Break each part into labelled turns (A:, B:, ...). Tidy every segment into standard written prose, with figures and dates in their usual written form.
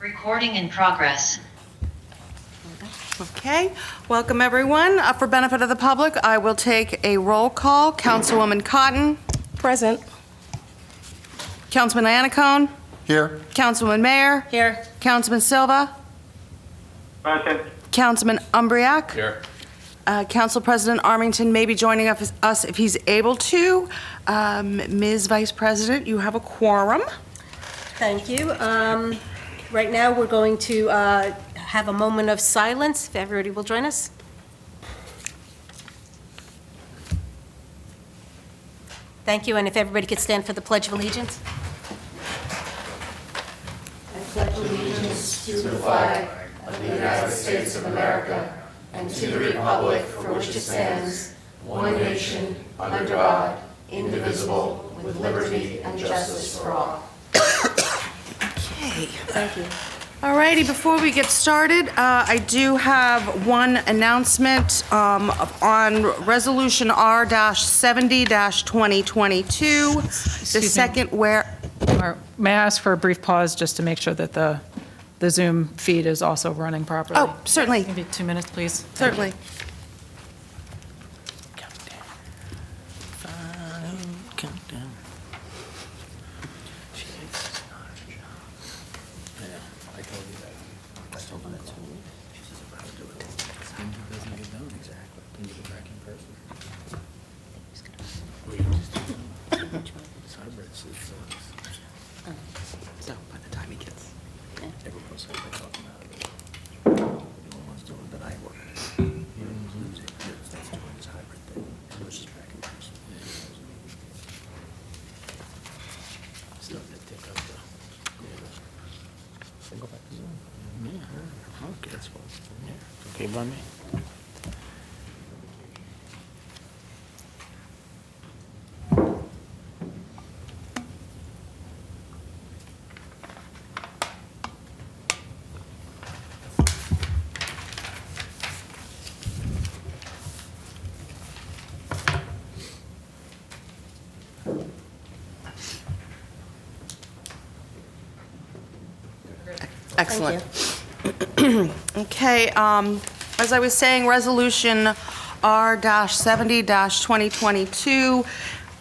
A: Recording in progress.
B: Okay, welcome everyone. For benefit of the public, I will take a roll call. Councilwoman Cotton.
C: Present.
B: Councilman Iannacone.
D: Here.
B: Councilman Mayer.
C: Here.
B: Councilman Silva.
D: Present.
B: Councilman Umbriak.
D: Here.
B: Council President Armington may be joining us if he's able to. Ms. Vice President, you have a quorum.
C: Thank you. Right now, we're going to have a moment of silence, if everybody will join us. Thank you, and if everybody could stand for the Pledge of Allegiance. I pledge allegiance to the flag of the United States of America and to the republic for which it stands, one nation, under God, indivisible, with liberty and justice for all.
B: Okay.
C: Thank you.
B: All righty, before we get started, I do have one announcement on Resolution R-70-2022. The
E: Excuse me.
B: second where,
E: Or may I ask for a brief pause just to make sure that the Zoom feed is also running properly?
B: oh, certainly,
E: Maybe 2 minutes, please.
B: certainly.
F: Countdown. I told you that. I told her that too. She says, "How to do it?" Then it doesn't get done. Exactly. Then you get back in person. Well, you just do it. It's hybrid, so
B: So by the time he gets,
F: every person they talk about it. The one wants to do it that I work. You don't lose it. That's doing this hybrid thing. And it's just back in person. Starting to tick up though. Then go back to Zoom. Yeah, okay, that's fine. Yeah, it's okay by me.
B: excellent. Okay, as I was saying, Resolution R-70-2022,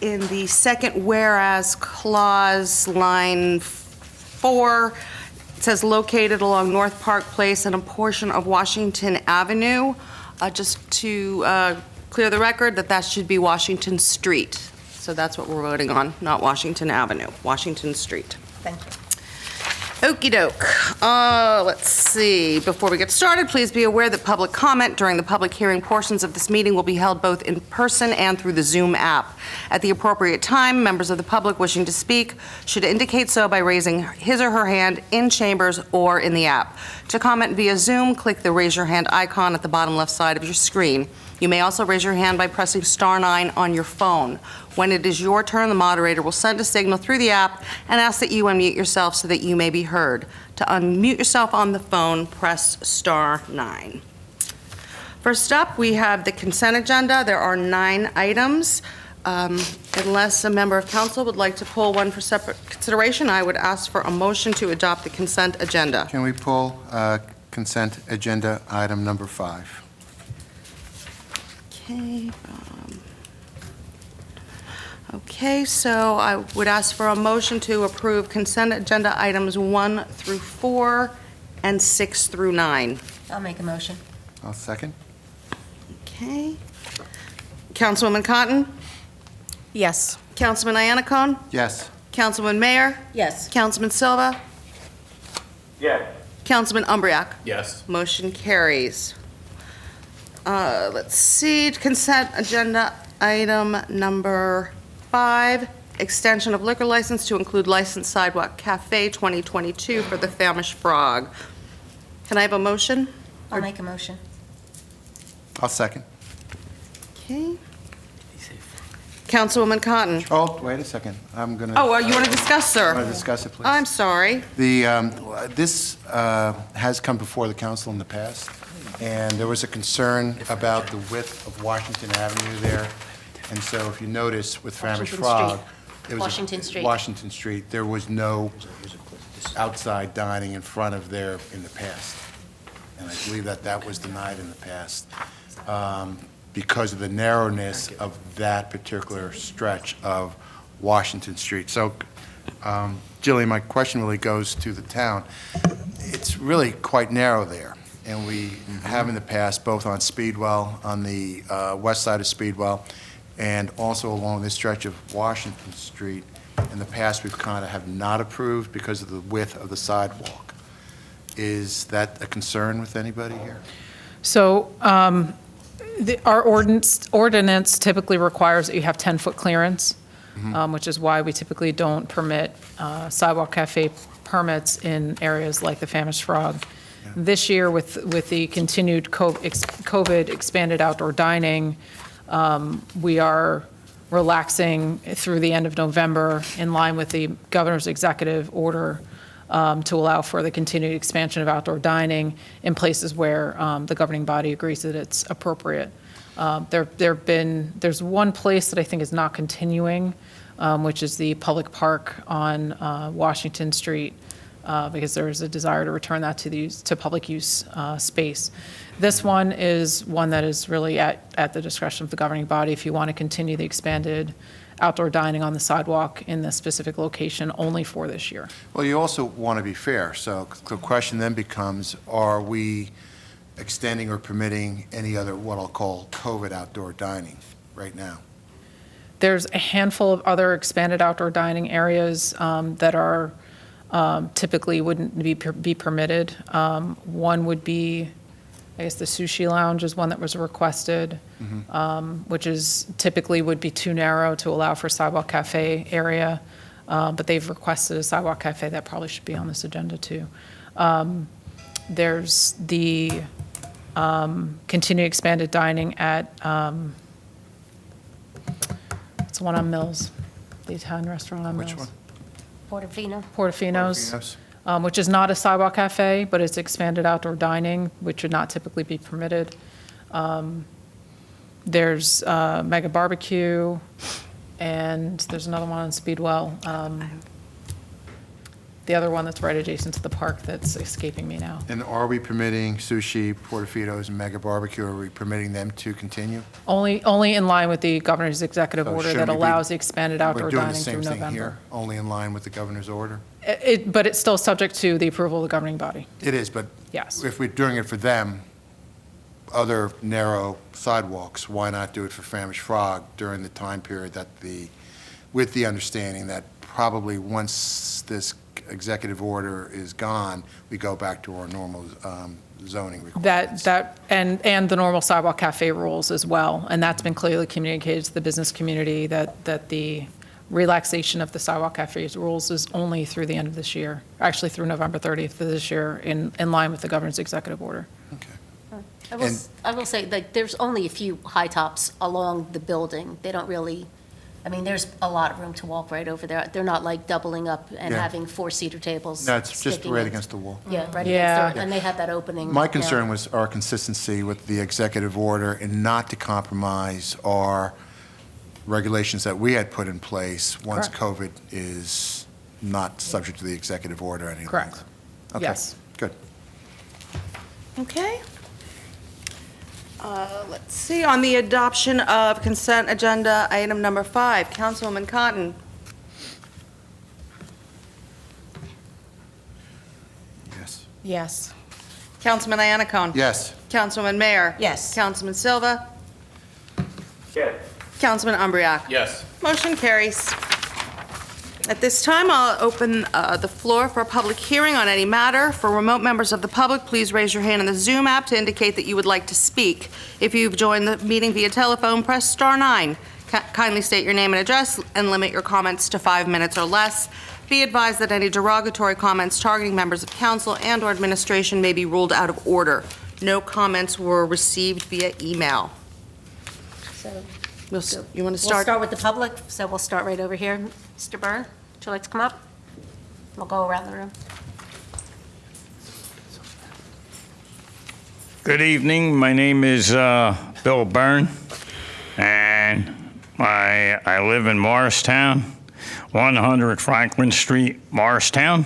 B: in the second whereas clause, line 4, it says located along North Park Place and a portion of Washington Avenue. Just to clear the record, that should be Washington Street. So that's what we're voting on, not Washington Avenue, Washington Street.
C: Thank you.
B: Okey doke. Let's see. Before we get started, please be aware that public comment during the public hearing portions of this meeting will be held both in person and through the Zoom app. At the appropriate time, members of the public wishing to speak should indicate so by raising his or her hand in chambers or in the app. To comment via Zoom, click the raise your hand icon at the bottom left side of your screen. You may also raise your hand by pressing *9 on your phone. When it is your turn, the moderator will send a signal through the app and ask that you unmute yourself so that you may be heard. To unmute yourself on the phone, press *9. First up, we have the consent agenda. There are 9 items. Unless a member of council would like to pull one for separate consideration, I would ask for a motion to adopt the consent agenda.
D: Can we pull consent agenda item number 5?
B: Okay. Okay, so I would ask for a motion to approve consent agenda items 1 through 4 and 6 through 9.
C: I'll make a motion.
D: I'll second.
B: Okay. Councilwoman Cotton?
C: Yes.
B: Councilman Iannacone?
D: Yes.
B: Councilman Mayer?
C: Yes.
B: Councilman Silva?
D: Yes.
B: Councilman Umbriak?
F: Yes.
B: Motion carries. Let's see, consent agenda item number 5, extension of liquor license to include licensed sidewalk cafe 2022 for the Famish Frog. Can I have a motion?
C: I'll make a motion.
D: I'll second.
B: Okay. Councilwoman Cotton?
D: Oh, wait a second. I'm going to...
B: Oh, you want to discuss, sir?
D: Want to discuss it, please?
B: I'm sorry.
D: This has come before the council in the past, and there was a concern about the width of Washington Avenue there. And so if you notice with Famish
C: Washington
D: Frog,
C: Street. Washington Street.
D: Washington Street, there was no outside dining in front of there in the past. And I believe that that was denied in the past because of the narrowness of that particular stretch of Washington Street. So, Jillian, my question really goes to the town. It's really quite narrow there, and we have in the past, both on Speedwell, on the west side of Speedwell, and also along this stretch of Washington Street. In the past, we've kind of have not approved because of the width of the sidewalk. Is that a concern with anybody here?
E: So our ordinance typically requires that you have 10-foot clearance, which is why we typically don't permit sidewalk cafe permits in areas like the Famished Frog. This year, with the continued COVID expanded outdoor dining, we are relaxing through the end of November in line with the governor's executive order to allow for the continued expansion of outdoor dining in places where the governing body agrees that it's appropriate. There's one place that I think is not continuing, which is the public park on Washington Street, because there is a desire to return that to public use space. This one is one that is really at the discretion of the governing body if you want to continue the expanded outdoor dining on the sidewalk in the specific location only for this year.
D: Well, you also want to be fair, so the question then becomes, are we extending or permitting any other, what I'll call COVID outdoor dining right now?
E: There's a handful of other expanded outdoor dining areas that are typically wouldn't be permitted. One would be, I guess the Sushi Lounge is one that was requested, which is typically would be too narrow to allow for sidewalk cafe area, but they've requested a sidewalk cafe that probably should be on this agenda too. There's the continued expanded dining at, it's the one on Mills, the Italian restaurant on Mills.
D: Which one?
C: Portofino.
E: Portofino's.
D: Portofino's?
E: Which is not a sidewalk cafe, but it's expanded outdoor dining, which would not typically be permitted. There's Mega Barbecue, and there's another one on Speedwell. The other one that's right adjacent to the park that's escaping me now.
D: And are we permitting Sushi, Portofino's, and Mega Barbecue, are we permitting them to continue?
E: Only in line with the governor's executive
D: So
E: order
D: shouldn't
E: that
D: we be-
E: allows the expanded outdoor dining through
D: We're doing the same thing
E: November.
D: here, only in line with the governor's order?
E: But it's still subject to the approval of the governing body.
D: It is, but
E: Yes.
D: if we're doing it for them, other narrow sidewalks, why not do it for Famished Frog during the time period with the understanding that probably once this executive order is gone, we go back to our normal zoning requirements?
E: And the normal sidewalk cafe rules as well, and that's been clearly communicated to the business community that the relaxation of the sidewalk cafe's rules is only through the end of this year, actually through November 30th of this year, in line with the governor's executive order.
D: Okay.
C: I will say, like, there's only a few high tops along the building. They don't really, I mean, there's a lot of room to walk right over there. They're not like doubling up and
D: Yeah.
C: having four-seater tables.
D: No, it's just
C: sticking
D: right
C: in.
D: against the wall.
C: Yeah, right
E: Yeah.
C: against there, and they have that opening.
D: My
C: now.
D: concern was our consistency with the executive order and not to compromise our regulations that we had put in place once
E: Correct.
D: COVID is not subject to the executive order any longer.
E: Correct.
D: Okay,
E: Yes.
D: good.
B: Okay. Let's see, on the adoption of consent agenda, item number 5, Councilwoman Cotton.
D: Yes.
C: Yes.
B: Councilman Iannacone.
D: Yes.
B: Councilwoman Mayer.
C: Yes.
B: Councilman Silva.
A: Yes.
B: Councilman Umbriak.
A: Yes.
B: Motion carries. At this time, I'll open the floor for a public hearing on any matter. For remote members of the public, please raise your hand in the Zoom app to indicate that you would like to speak. If you've joined the meeting via telephone, press star 9. Kindly state your name and address and limit your comments to 5 minutes or less. Be advised that any derogatory comments targeting members of council and/or administration may be ruled out of order. No comments were received via email.
C: So
B: You want to
C: we'll
B: start?
C: start with the public, so we'll start right over here. Mr. Byrne, would you like to come up? We'll go around the room.
A: Good evening. My name is Bill Byrne, and I live in Morristown, 100 Franklin Street, Morristown.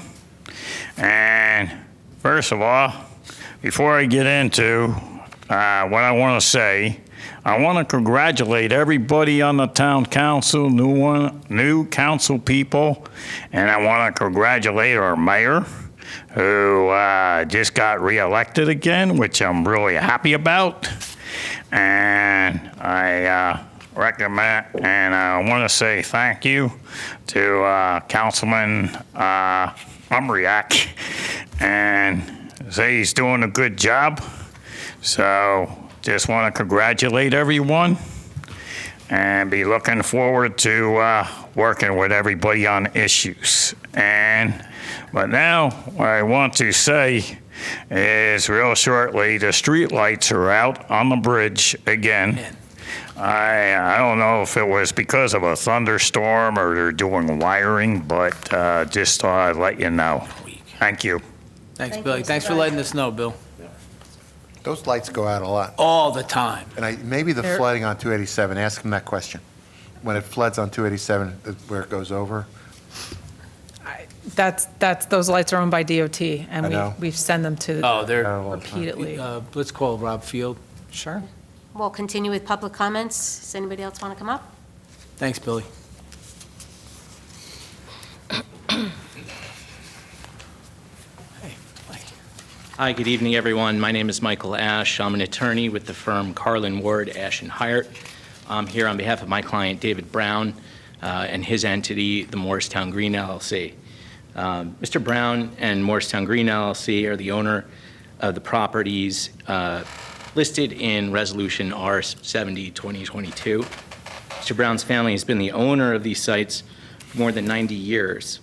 A: And first of all, before I get into what I want to say, I want to congratulate everybody on the town council, new council people, and I want to congratulate our mayor, who just got reelected again, which I'm really happy about. And I recommend, and I want to say thank you to Councilman Umbriak, and say he's doing a good job. So just want to congratulate everyone and be looking forward to working with everybody on issues. But now what I want to say is real shortly, the street lights are out on the bridge again. I don't know if it was because of a thunderstorm or they're doing wiring, but just thought I'd let you know. Thank you.
F: Thanks,
C: Thank
F: Billy.
C: you,
F: Thanks for
C: Mr.
F: letting us know, Bill.
D: Those lights go out a lot.
F: All the time.
D: And maybe the
E: There-
D: flooding on 287, ask him that question. When it floods on 287, where it goes over?
E: Those lights are owned by DOT,
D: I
E: and
D: know.
E: we send them to
F: Oh, they're,
E: repeatedly.
F: let's call Rob Field.
E: Sure.
C: We'll continue with public comments. Does anybody else want to come up?
F: Thanks, Billy. Hey, Mike.
G: Hi, good evening, everyone. My name is Michael Ash. I'm an attorney with the firm Carlin Ward, Ash and Hyatt. I'm here on behalf of my client, David Brown, and his entity, the Morristown Green LLC. Mr. Brown and Morristown Green LLC are the owner of the properties listed in Resolution R70-2022. Mr. Brown's family has been the owner of these sites for more than 90 years.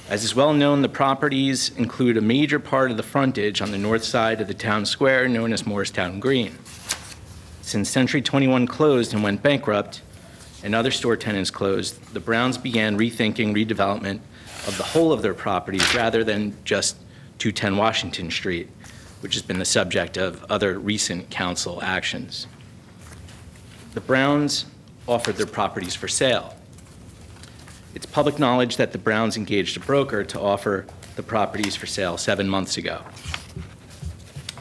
G: As is well known, the properties include a major part of the frontage on the north side of the town square known as Morristown Green. Since Century 21 closed and went bankrupt, and other store tenants closed, the Browns began rethinking redevelopment of the whole of their properties rather than just 210 Washington Street, which has been the subject of other recent council actions. The Browns offered their properties for sale. It's public knowledge that the Browns engaged a broker to offer the properties for sale 7 months ago.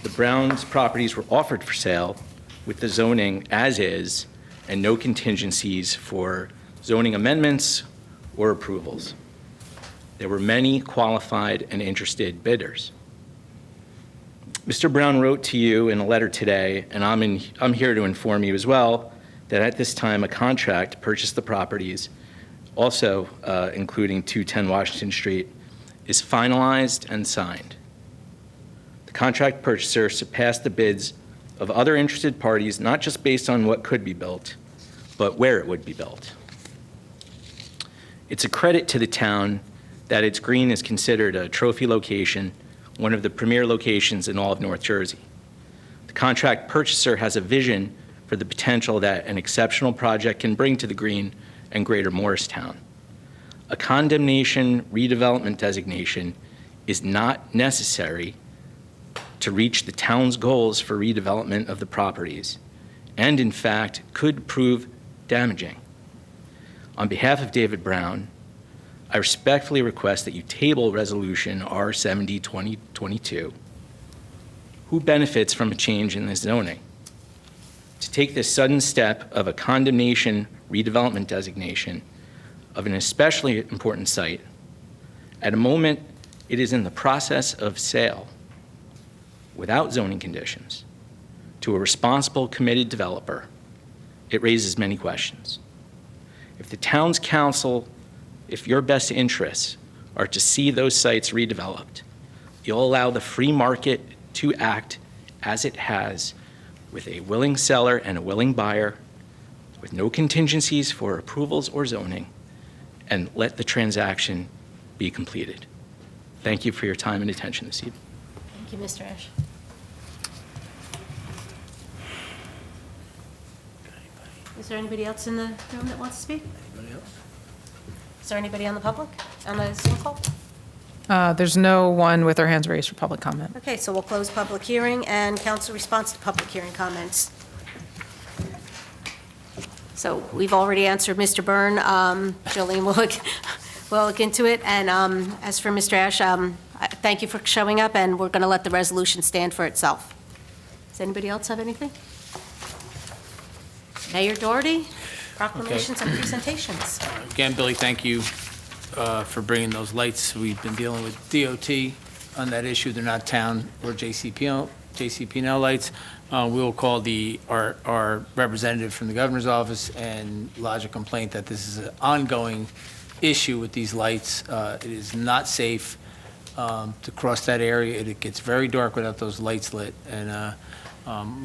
G: The Browns' properties were offered for sale with the zoning as is and no contingencies for zoning amendments or approvals. There were many qualified and interested bidders. Mr. Brown wrote to you in a letter today, and I'm here to inform you as well, that at this time a contract to purchase the properties, also including 210 Washington Street, is finalized and signed. The contract purchaser surpassed the bids of other interested parties, not just based on what could be built, but where it would be built. It's a credit to the town that its green is considered a trophy location, one of the premier locations in all of North Jersey. The contract purchaser has a vision for the potential that an exceptional project can bring to the green and greater Morristown. A condemnation redevelopment designation is not necessary to reach the town's goals for redevelopment of the properties, and in fact could prove damaging. On behalf of David Brown, I respectfully request that you table Resolution R70-2022. Who benefits from a change in this zoning? To take this sudden step of a condemnation redevelopment designation of an especially important site at a moment it is in the process of sale without zoning conditions to a responsible, committed developer, it raises many questions. If the town's council, if your best interests are to see those sites redeveloped, you'll allow the free market to act as it has, with a willing seller and a willing buyer, with no contingencies for approvals or zoning, and let the transaction be completed. Thank you for your time and attention this evening.
C: Thank you, Mr. Ash. Is there anybody else in the room that wants to speak?
F: Anybody else?
C: Is there anybody on the public, on the Zoom call?
E: There's no one with their hands raised for public comment.
C: Okay, so we'll close public hearing and council response to public hearing comments. So we've already answered Mr. Byrne. Jolene We'll look into it, and as for Mr. Ash, thank you for showing up, and we're going to let the resolution stand for itself. Does anybody else have anything? Mayor Doherty, proclamations and presentations.
F: Again, Billy, thank you for bringing those lights. We've been dealing with DOT on that issue. They're not town or JCP&L lights. We will call our representative from the governor's office and lodge a complaint that this is an ongoing issue with these lights. It is not safe to cross that area. It gets very dark without those lights lit. And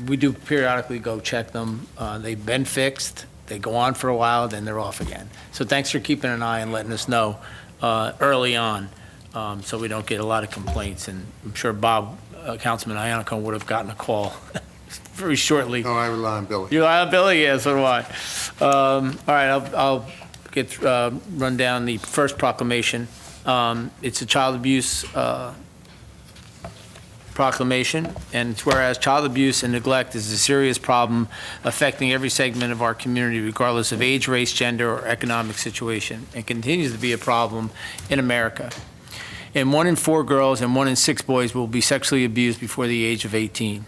F: we do periodically go check them. They've been fixed. They go on for a while, then they're off again. So thanks for keeping an eye and letting us know early on, so we don't get a lot of complaints. And I'm sure Bob, Councilman Iannaco, would have gotten a call very shortly.
D: No, I rely on Billy.
F: You rely on Billy? Yeah, so do I. All right, I'll get run down the first proclamation. It's a child abuse proclamation, and it's whereas child abuse and neglect is a serious problem affecting every segment of our community, regardless of age, race, gender, or economic situation, and continues to be a problem in America. And 1 in 4 girls and 1 in 6 boys will be sexually abused before the age of 18.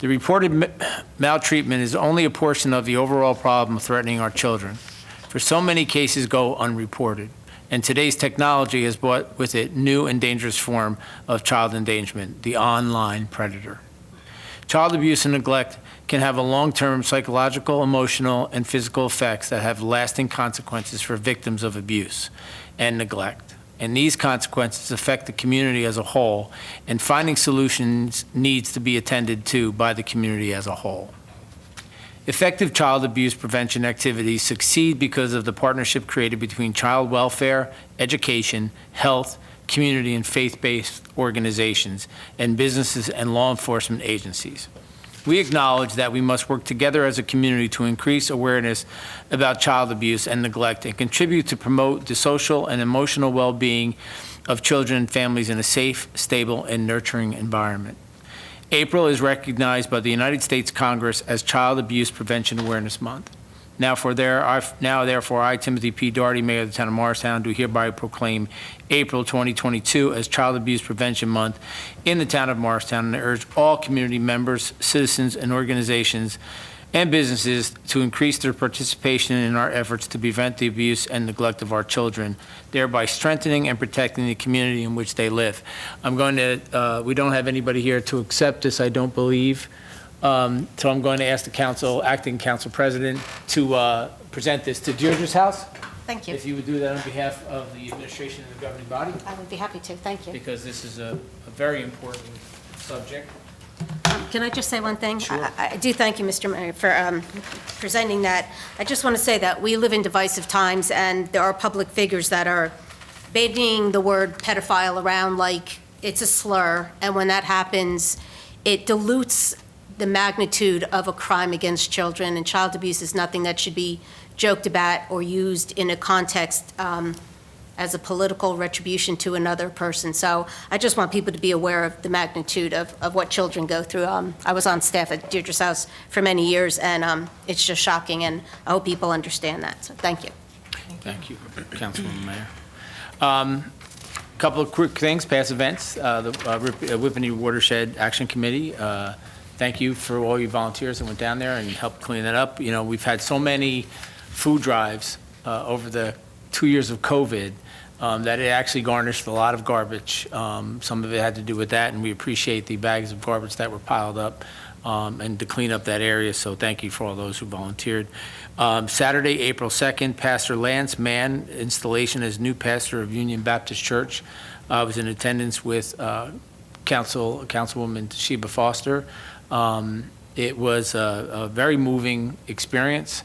F: The reported maltreatment is only a portion of the overall problem threatening our children, for so many cases go unreported. And today's technology has brought with it new and dangerous form of child endangerment, the online predator. Child abuse and neglect can have a long-term psychological, emotional, and physical effects that have lasting consequences for victims of abuse and neglect. And these consequences affect the community as a whole, and finding solutions needs to be attended to by the community as a whole. Effective child abuse prevention activities succeed because of the partnership created between child welfare, education, health, community, and faith-based organizations, and businesses and law enforcement agencies. We acknowledge that we must work together as a community to increase awareness about child abuse and neglect and contribute to promote the social and emotional well-being of children and families in a safe, stable, and nurturing environment. April is recognized by the United States Congress as Child Abuse Prevention Awareness Month. Therefore, I, Timothy P. Doherty, Mayor of the Town of Morristown, do hereby proclaim April 2022 as Child Abuse Prevention Month in the Town of Morristown, and I urge all community members, citizens, and organizations and businesses to increase their participation in our efforts to prevent the abuse and neglect of our children, thereby strengthening and protecting the community in which they live. We don't have anybody here to accept this, I don't believe. So I'm going to ask the acting council president to present this to Deirdre's house.
C: Thank you.
F: If you would do that on behalf of the administration and the governing body,
C: I would be happy to. Thank you.
F: because this is a very important subject.
C: Can I just say one thing?
F: Sure.
C: I do thank you, Mr. Mayor, for presenting that. I just want to say that we live in divisive times, and there are public figures that are bandying the word pedophile around like it's a slur, and when that happens, it dilutes the magnitude of a crime against children, and child abuse is nothing that should be joked about or used in a context as a political retribution to another person. So I just want people to be aware of the magnitude of what children go through. I was on staff at Deirdre's house for many years, and it's just shocking, and I hope people understand that. So thank you.
F: Thank you, Councilwoman Mayor. Couple of quick things, past events. The Whippany Watershed Action Committee, thank you for all you volunteers that went down there and helped clean that up. You know, we've had so many food drives over the 2 years of COVID that it actually garnished a lot of garbage. Some of it had to do with that, and we appreciate the bags of garbage that were piled up and to clean up that area, so thank you for all those who volunteered. Saturday, April 2nd, Pastor Lance Mann, installation as new pastor of Union Baptist Church. I was in attendance with Councilwoman Toshiba Foster. It was a very moving experience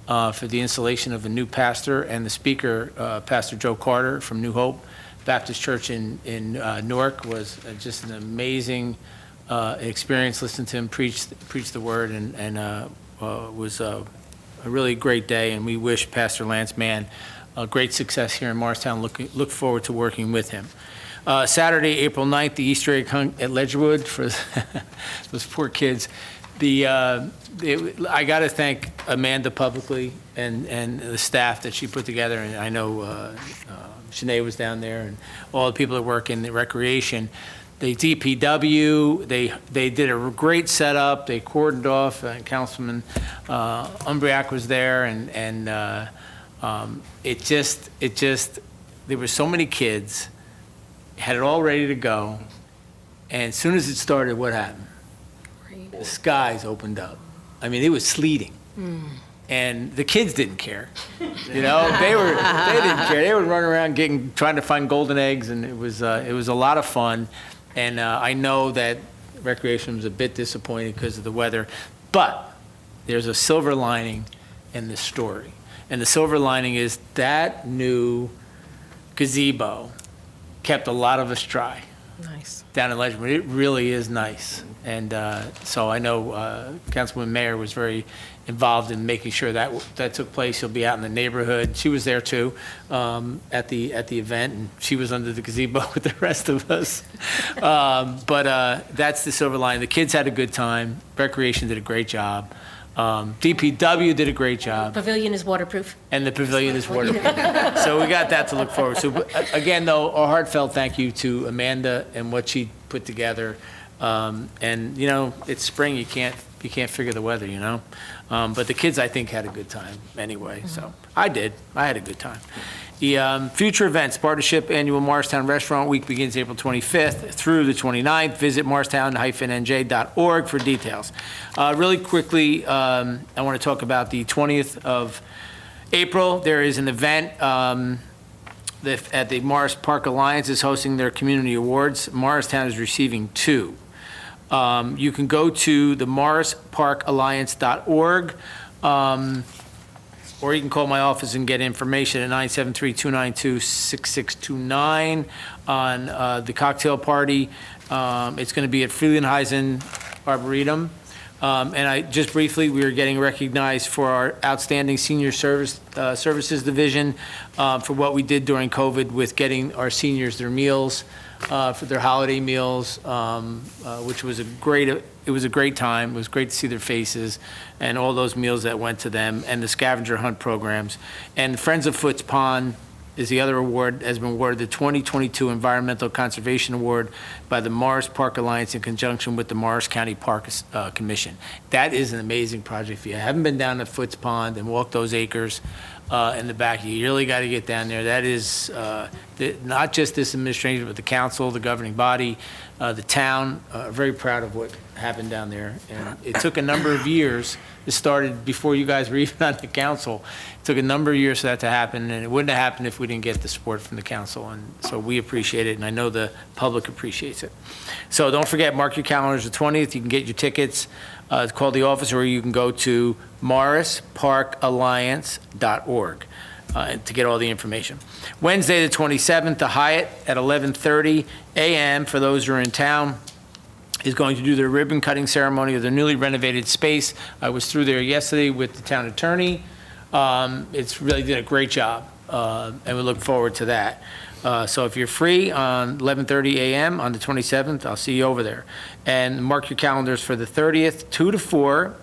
F: for the installation of a new pastor, and the speaker, Pastor Joe Carter from New Hope Baptist Church in Newark, was just an amazing experience. Listening to him preach the word, and was a really great day, and we wish Pastor Lance Mann great success here in Morristown. Look forward to working with him. Saturday, April 9th, the Easter egg hunt at Ledgerwood for those poor kids. I got to thank Amanda publicly and the staff that she put together, and I know Sinead was down there, and all the people that work in the recreation. The DPW, they did a great setup. They cordoned off, Councilman Umbriac was there, and it just, there were so many kids, had it all ready to go, and as soon as it started, what happened? The skies opened up. I mean, it was sleeting. And the kids didn't care. You know, they didn't care. They would run around trying to find golden eggs, and it was a lot of fun. And I know that recreation was a bit disappointed because of the weather, but there's a silver lining in this story. And the silver lining is that new gazebo kept a lot of us dry.
E: Nice.
F: Down in Ledgewood. It really is nice. And so I know Councilwoman Mayer was very involved in making sure that took place. She'll be out in the neighborhood. She was there too at the event, and she was under the gazebo with the rest of us. But that's the silver lining. The kids had a good time. Recreation did a great job. DPW did a great job.
C: Pavilion is waterproof.
F: And the pavilion is waterproof. So we got that to look forward to. Again, though, a heartfelt thank you to Amanda and what she put together. And, you know, it's spring, you can't figure the weather, you know? But the kids, I think, had a good time anyway, so I did. I had a good time. The future events, Partnership Annual Morristown Restaurant Week begins April 25th through the 29th. Visit morristown-nj.org for details. Really quickly, I want to talk about the 20th of April. There is an event at the Morris Park Alliance is hosting their community awards. Morristown is receiving 2. You can go to the morrisparkalliance.org, or you can call my office and get information at 973-292-6629 on the cocktail party. It's going to be at Frelinghuysen Arboretum. And just briefly, we are getting recognized for our outstanding senior services division for what we did during COVID with getting our seniors their meals, for their holiday meals, which was a great time. It was great to see their faces and all those meals that went to them, and the scavenger hunt programs. And Friends of Foots Pond is the other award, has been awarded the 2022 Environmental Conservation Award by the Morris Park Alliance in conjunction with the Morris County Park Commission. That is an amazing project. If you haven't been down to Foots Pond and walked those acres in the back, you really got to get down there. That is not just this administration, but the council, the governing body, the town, very proud of what happened down there. And it took a number of years. It started before you guys were even on the council. It took a number of years for that to happen, and it wouldn't have happened if we didn't get the support from the council. And so we appreciate it, and I know the public appreciates it. So don't forget, mark your calendars the 20th. You can get your tickets. Call the office, or you can go to morrisparkalliance.org to get all the information. Wednesday, the 27th, the Hyatt at 11:30 a.m. for those who are in town is going to do their ribbon cutting ceremony of their newly renovated space. I was through there yesterday with the town attorney. It's really did a great job, and we look forward to that. So if you're free on 11:30 a.m. on the 27th, I'll see you over there. And mark your calendars for the 30th, 2 to 4.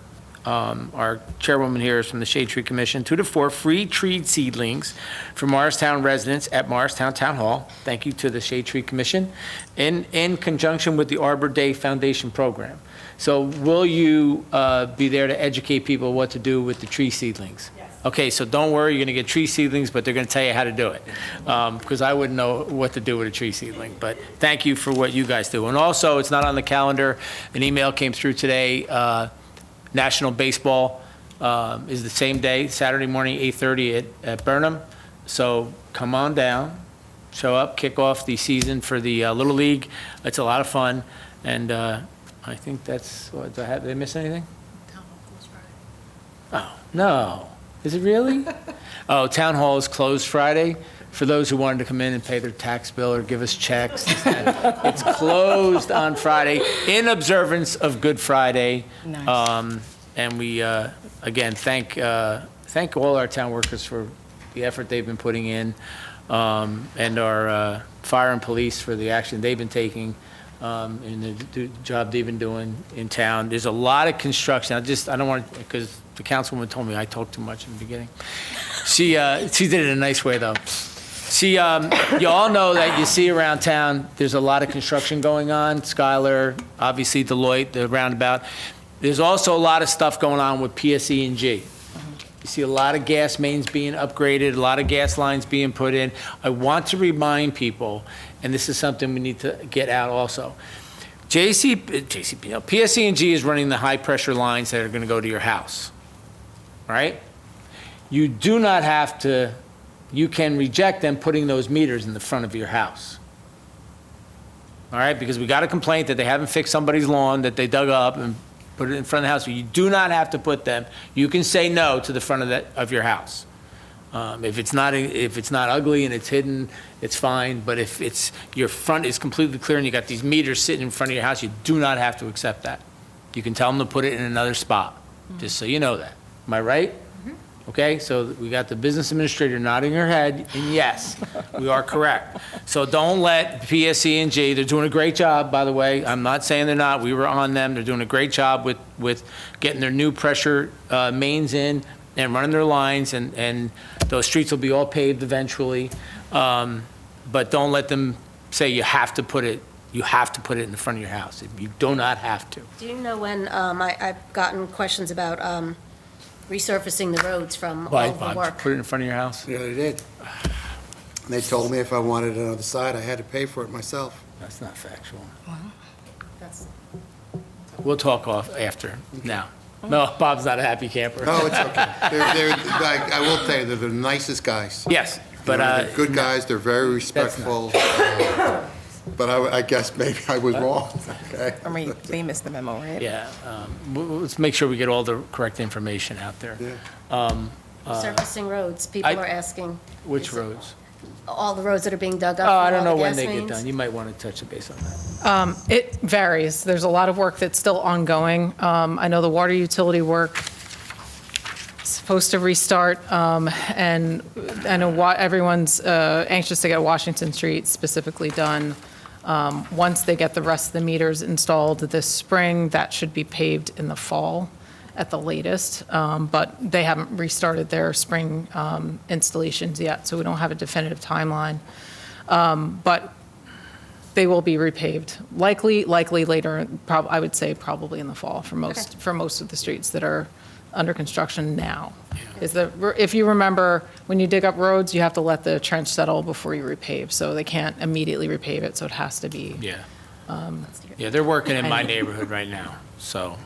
F: Our chairwoman here is from the Shade Tree Commission. 2 to 4 free tree seedlings for Morristown residents at Morristown Town Hall. Thank you to the Shade Tree Commission in conjunction with the Arbor Day Foundation program. So will you be there to educate people what to do with the tree seedlings? Yes. Okay, so don't worry, you're going to get tree seedlings, but they're going to tell you how to do it, because I wouldn't know what to do with a tree seedling. But thank you for what you guys do. And also, it's not on the calendar. An email came through today. National Baseball is the same day, Saturday morning, 8:30 at Burnham. So come on down, show up, kick off the season for the Little League. It's a lot of fun, and I think that's what. Did I miss anything?
E: Town Hall closed Friday.
F: Oh, no. Is it really? Oh, Town Hall is closed Friday. For those who wanted to come in and pay their tax bill or give us checks, it's closed on Friday in observance of Good Friday.
E: Nice.
F: And we, again, thank all our town workers for the effort they've been putting in, and our fire and police for the action they've been taking and the job they've been doing in town. There's a lot of construction. I don't want, because the councilwoman told me I talked too much in the beginning. She did it in a nice way, though. You all know that you see around town, there's a lot of construction going on. Schuyler, obviously Deloitte, the roundabout. There's also a lot of stuff going on with PSE&G. You see a lot of gas mains being upgraded, a lot of gas lines being put in. I want to remind people, and this is something we need to get out also. PSE&G is running the high-pressure lines that are going to go to your house, right? You do not have to, you can reject them putting those meters in the front of your house. All right, because we got a complaint that they haven't fixed somebody's lawn that they dug up and put it in front of the house. You do not have to put them. You can say no to the front of your house. If it's not ugly and it's hidden, it's fine. But if your front is completely clear and you got these meters sitting in front of your house, you do not have to accept that. You can tell them to put it in another spot, just so you know that. Am I right? Okay, so we got the business administrator nodding her head, and yes, we are correct. So don't let PSE&G, they're doing a great job, by the way. I'm not saying they're not. We were on them. They're doing a great job with getting their new pressure mains in and running their lines, and those streets will be all paved eventually. But don't let them say you have to put it in the front of your house. You do not have to.
C: Do you know when, I've gotten questions about resurfacing the roads from all the work?
F: Put it in front of your house?
H: Yeah, they did. And they told me if I wanted it on the side, I had to pay for it myself.
F: That's not factual.
C: That's-
F: We'll talk off after, now. No, Bob's not a happy camper.
H: No, it's okay. I will tell you, they're the nicest guys.
F: Yes, but,
H: They're good guys, they're very respectful. But I guess maybe I was wrong, okay?
I: I mean, they missed the memo, right?
F: yeah, let's make sure we get all the correct information out there.
H: Yeah.
C: Resurfacing roads, people
F: I-
C: are asking.
F: Which roads?
C: All the roads that are being dug up.
F: Oh, I
C: from
F: don't
C: all
F: know
C: the
F: when
C: gas
F: they get
C: mains.
F: done. You might want to touch a base on that.
E: It varies. There's a lot of work that's still ongoing. I know the water utility work is supposed to restart, and I know everyone's anxious to get Washington Street specifically done. Once they get the rest of the meters installed this spring, that should be paved in the fall at the latest, but they haven't restarted their spring installations yet, so we don't have a definitive timeline. But they will be repaved, likely later, I would say probably in the fall for most of the streets that are under construction now. If you remember, when you dig up roads, you have to let the trench settle before you repave, so they can't immediately repave it, so it has to be.
F: Yeah. Yeah, they're working in my neighborhood right now, so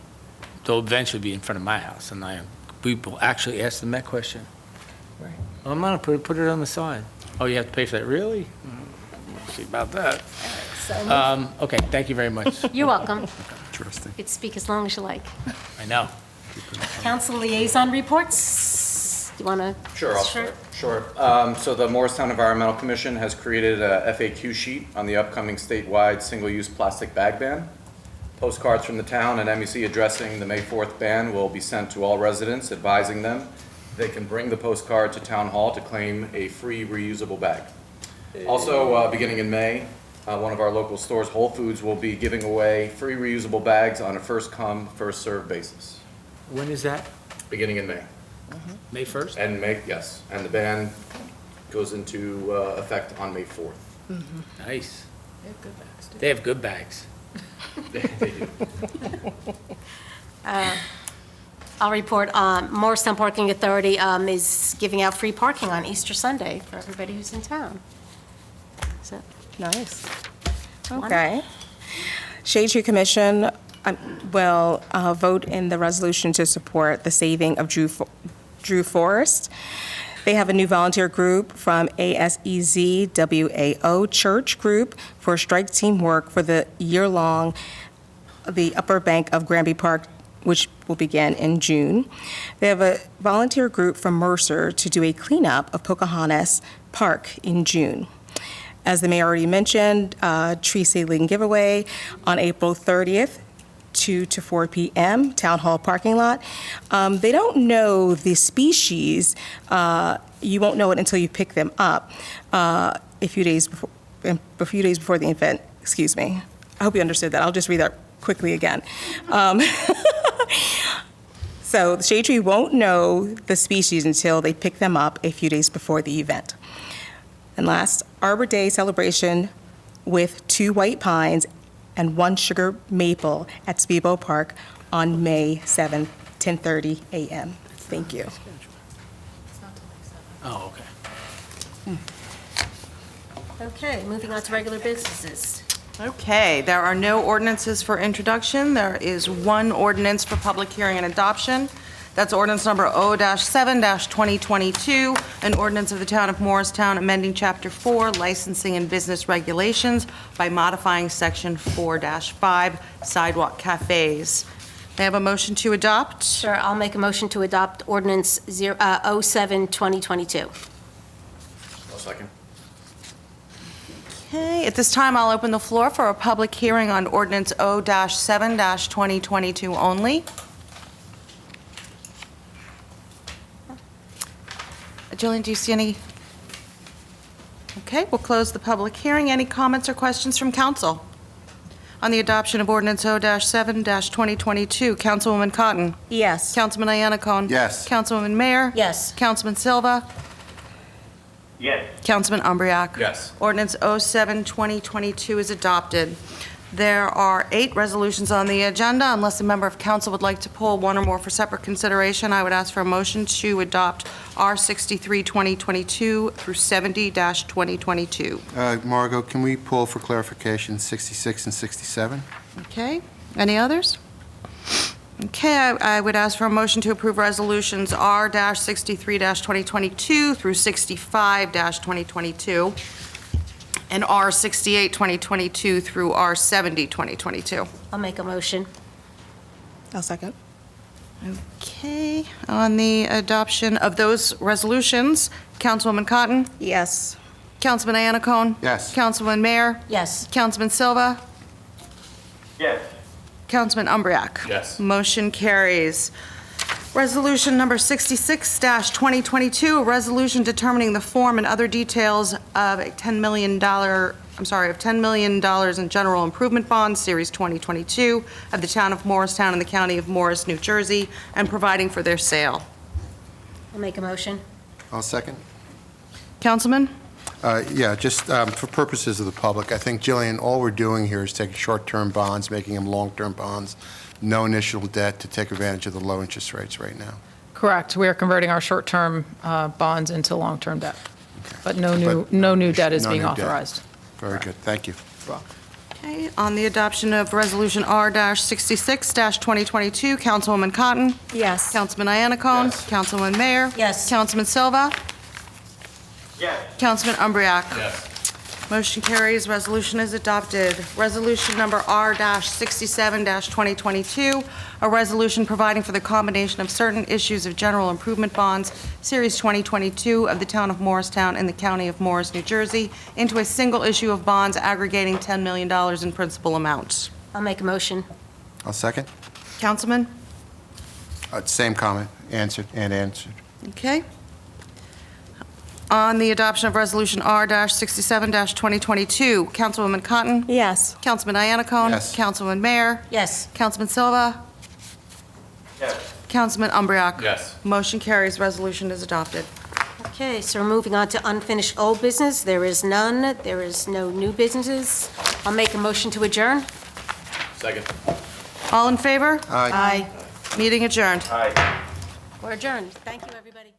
F: they'll eventually be in front of my house, and we will actually ask them that question.
E: Right.
F: Oh, I'm gonna put it on the side. Oh, you have to pay for that, really? We'll see about that. Okay, thank you very much.
C: You're welcome.
H: Interesting.
C: You can speak as long as you like.
F: I know.
C: Council liaison reports? Do you want to?
J: Sure, I'll start. Sure. So the Morristown Environmental Commission has created a FAQ sheet on the upcoming statewide single-use plastic bag ban. Postcards from the town and MEC addressing the May 4th ban will be sent to all residents, advising them they can bring the postcard to Town Hall to claim a free reusable bag. Also, beginning in May, one of our local stores, Whole Foods, will be giving away free reusable bags on a first-come, first-served basis,
F: When is that?
J: beginning in May.
F: May 1st?
J: And yes, and the ban goes into effect on May 4th.
F: Nice. They have good bags.
J: They do.
C: I'll report, Morristown Parking Authority is giving out free parking on Easter Sunday for everybody who's in town. So,
I: Nice. Okay. Shade Tree Commission will vote in the resolution to support the saving of Drew Forest. They have a new volunteer group from ASEZ WAO Church Group for strike team work for the year-long, the upper bank of Granby Park, which will begin in June. They have a volunteer group from Mercer to do a cleanup of Pocahontas Park in June. As the mayor already mentioned, tree seedling giveaway on April 30th, 2 to 4 p.m., Town Hall parking lot. They don't know the species. You won't know it until you pick them up a few days before the event, excuse me. I hope you understood that. I'll just read that quickly again. So the shade tree won't know the species until they pick them up a few days before the event. And last, Arbor Day celebration with 2 white pines and 1 sugar maple at Speedboat Park on May 7th, 10:30 a.m. Thank you.
F: Oh, okay.
C: Okay, moving on to regular businesses.
B: Okay, there are no ordinances for introduction. There is one ordinance for public hearing and adoption. That's ordinance number O-7-2022, an ordinance of the Town of Morristown amending Chapter 4, Licensing and Business Regulations by modifying Section 4-5, Sidewalk Cafes. May I have a motion to adopt?
C: Sure, I'll make a motion to adopt ordinance 07-2022.
J: I'll second.
B: Okay, at this time, I'll open the floor for a public hearing on ordinance O-7-2022 only. Jillian, do you see any? Okay, we'll close the public hearing. Any comments or questions from council on the adoption of ordinance O-7-2022? Councilwoman Cotton?
I: Yes.
B: Councilman Iannaccone?
D: Yes.
B: Councilwoman Mayer?
C: Yes.
B: Councilman Silva?
A: Yes.
B: Councilman Umbriak?
J: Yes.
B: Ordinance 07-2022 is adopted. There are 8 resolutions on the agenda. Unless a member of council would like to pull one or more for separate consideration, I would ask for a motion to adopt R63-2022 through 70-2022.
H: Margot, can we pull for clarification 66 and 67?
B: Okay, any others? Okay, I would ask for a motion to approve resolutions R-63-2022 through 65-2022, and R-68-2022 through R-70-2022.
C: I'll make a motion.
I: I'll second.
B: Okay, on the adoption of those resolutions, Councilwoman Cotton?
I: Yes.
B: Councilman Iannaccone?
H: Yes.
B: Councilman Mayer?
C: Yes.
B: Councilman Silva?
A: Yes.
B: Councilman Umbriak?
J: Yes.
B: Motion carries. Resolution number 66-2022, a resolution determining the form and other details of a $10 million in general improvement bonds, Series 2022, of the Town of Morristown and the County of Morris, New Jersey, and providing for their sale.
C: I'll make a motion.
H: I'll second.
B: Councilman?
H: Yeah, just for purposes of the public, I think, Jillian, all we're doing here is taking short-term bonds, making them long-term bonds, no initial debt to take advantage of the low interest rates right now.
E: Correct. We are converting our short-term bonds into long-term debt, but no new debt is
H: No
E: being
H: new debt.
E: authorized.
H: Very good, thank you.
B: Okay, on the adoption of Resolution R-66-2022, Councilwoman Cotton?
I: Yes.
B: Councilman Iannaccone?
J: Yes.
B: Councilwoman Mayer?
C: Yes.
B: Councilman Silva?
A: Yes.
B: Councilman Umbriak?
J: Yes.
B: Motion carries, resolution is adopted. Resolution number R-67-2022, a resolution providing for the combination of certain issues of general improvement bonds, Series 2022 of the Town of Morristown and the County of Morris, New Jersey, into a single issue of bonds aggregating $10 million in principal amounts.
C: I'll make a motion.
H: I'll second.
B: Councilman?
H: Same comment, answered.
B: Okay. On the adoption of Resolution R-67-2022, Councilwoman Cotton?
I: Yes.
B: Councilman Iannaccone?
H: Yes.
B: Councilman Mayer?
C: Yes.
B: Councilman Silva?
A: Yes.
B: Councilman Umbriak?
J: Yes.
B: Motion carries, resolution is adopted.
C: Okay, so we're moving on to unfinished old business. There is none. There is no new businesses. I'll make a motion to adjourn.
J: Second.
B: All in favor?
H: Aye.
C: Aye.
B: Meeting adjourned.
A: Aye.
C: We're adjourned. Thank you, everybody.